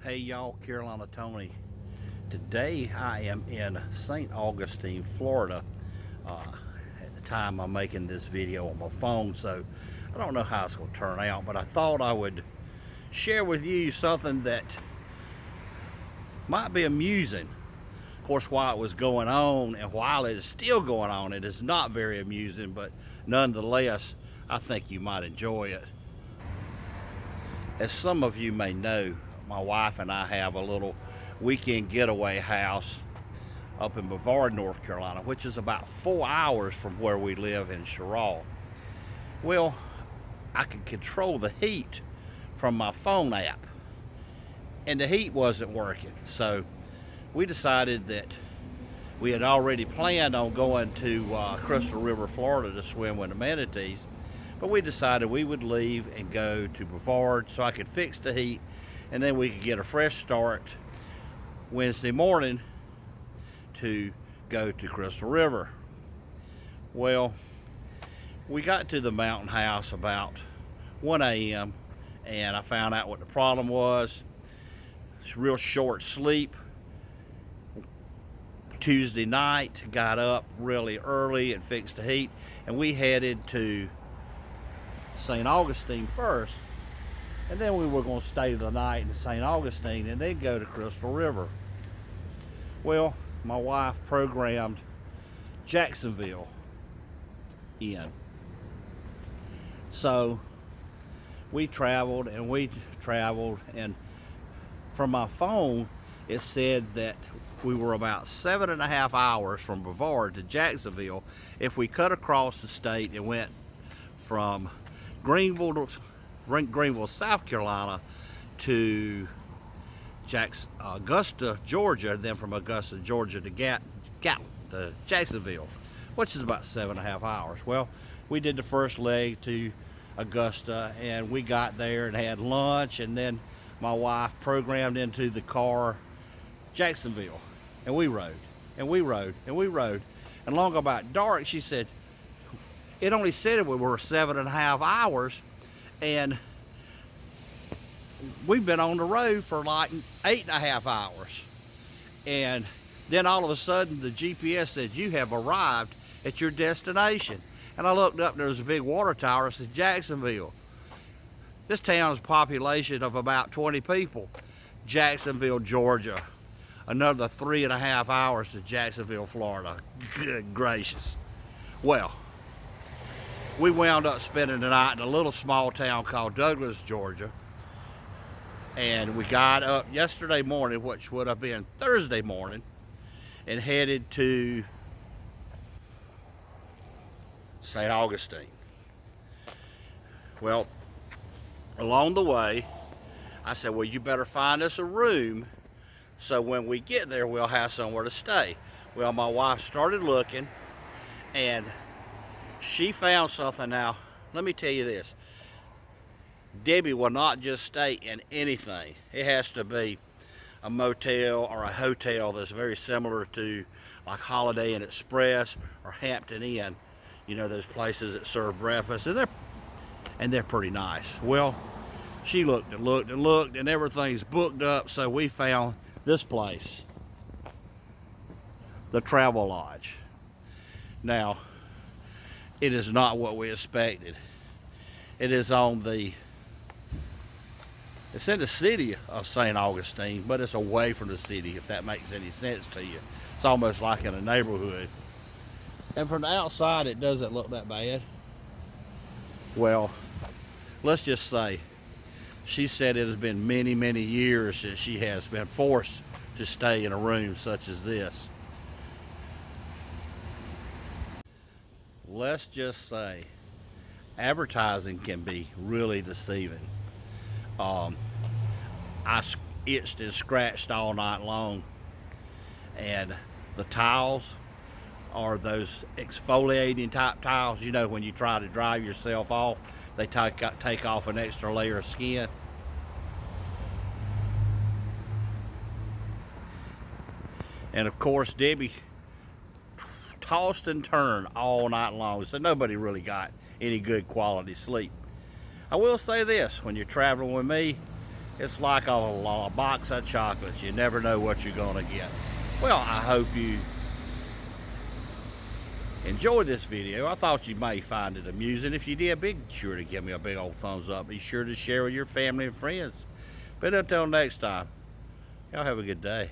Hey y'all, Carolina Tony. Today I am in St. Augustine, Florida. At the time I'm making this video on my phone, so I don't know how it's going to turn out, but I thought I would share with you something that might be amusing. Of course, while it was going on and while it is still going on, it is not very amusing, but nonetheless, I think you might enjoy it. As some of you may know, my wife and I have a little weekend getaway house up in Brevard, North Carolina, which is about 4 hours from where we live in Sherrall. Well, I could control the heat from my phone app, and the heat wasn't working. So we decided that we had already planned on going to Crystal River, Florida to swim with the manatees, but we decided we would leave and go to Brevard so I could fix the heat, and then we could get a fresh start Wednesday morning to go to Crystal River. Well, we got to the mountain house about 1 a.m. and I found out what the problem was. It's real short sleep. Tuesday night, got up really early and fixed the heat, and we headed to St. Augustine first, and then we were going to stay the night in St. Augustine and then go to Crystal River. Well, my wife programmed Jacksonville in. So we traveled, and from my phone it said that we were about 7.5 hours from Brevard to Jacksonville if we cut across the state and went from Greenville, South Carolina to Augusta, Georgia, then from Augusta, Georgia to Jacksonville, which is about 7.5 hours. Well, we did the first leg to Augusta, and we got there and had lunch, and then my wife programmed into the car Jacksonville, and we rode, and we rode, and we rode, and long about dark, she said, it only said we were 7.5 hours, and we've been on the road for like 8.5 hours. And then all of a sudden the GPS said you have arrived at your destination. And I looked up, there was a big water tower. It said Jacksonville. This town's population of about 20 people. Jacksonville, Georgia. Another 3.5 hours to Jacksonville, Florida. Good gracious. Well, we wound up spending the night in a little small town called Douglas, Georgia. And we got up yesterday morning, which would have been Thursday morning, and headed to St. Augustine. Well, along the way, I said, well, you better find us a room so when we get there, we'll have somewhere to stay. Well, my wife started looking, and she found something. Now, let me tell you this. Debbie will not just stay in anything. It has to be a motel or a hotel that's very similar to like Holiday Inn Express or Hampton Inn. You know, those places that serve breakfast, and they're pretty nice. Well, she looked and looked and looked, and everything's booked up, so we found this place, the Travel Lodge. Now, it is not what we expected. It is it's in the city of St. Augustine, but it's away from the city, if that makes any sense to you. It's almost like in a neighborhood. And from the outside, it doesn't look that bad. Well, let's just say, she said it has been many, many years since she has been forced to stay in a room such as this. Let's just say, advertising can be really deceiving. I itched and scratched all night long, and the tiles are those exfoliating type tiles. You know, when you try to dry yourself off, they take off an extra layer of skin. And of course, Debbie tossed and turned all night long, so nobody really got any good quality sleep. I will say this, when you're traveling with me, It's like a box of chocolates. You never know what you're going to get. Well, I hope you enjoyed this video. I thought you may find it amusing. If you did, be sure to give me a big old thumbs up. Be sure to share with your family and friends. But until next time, y'all have a good day.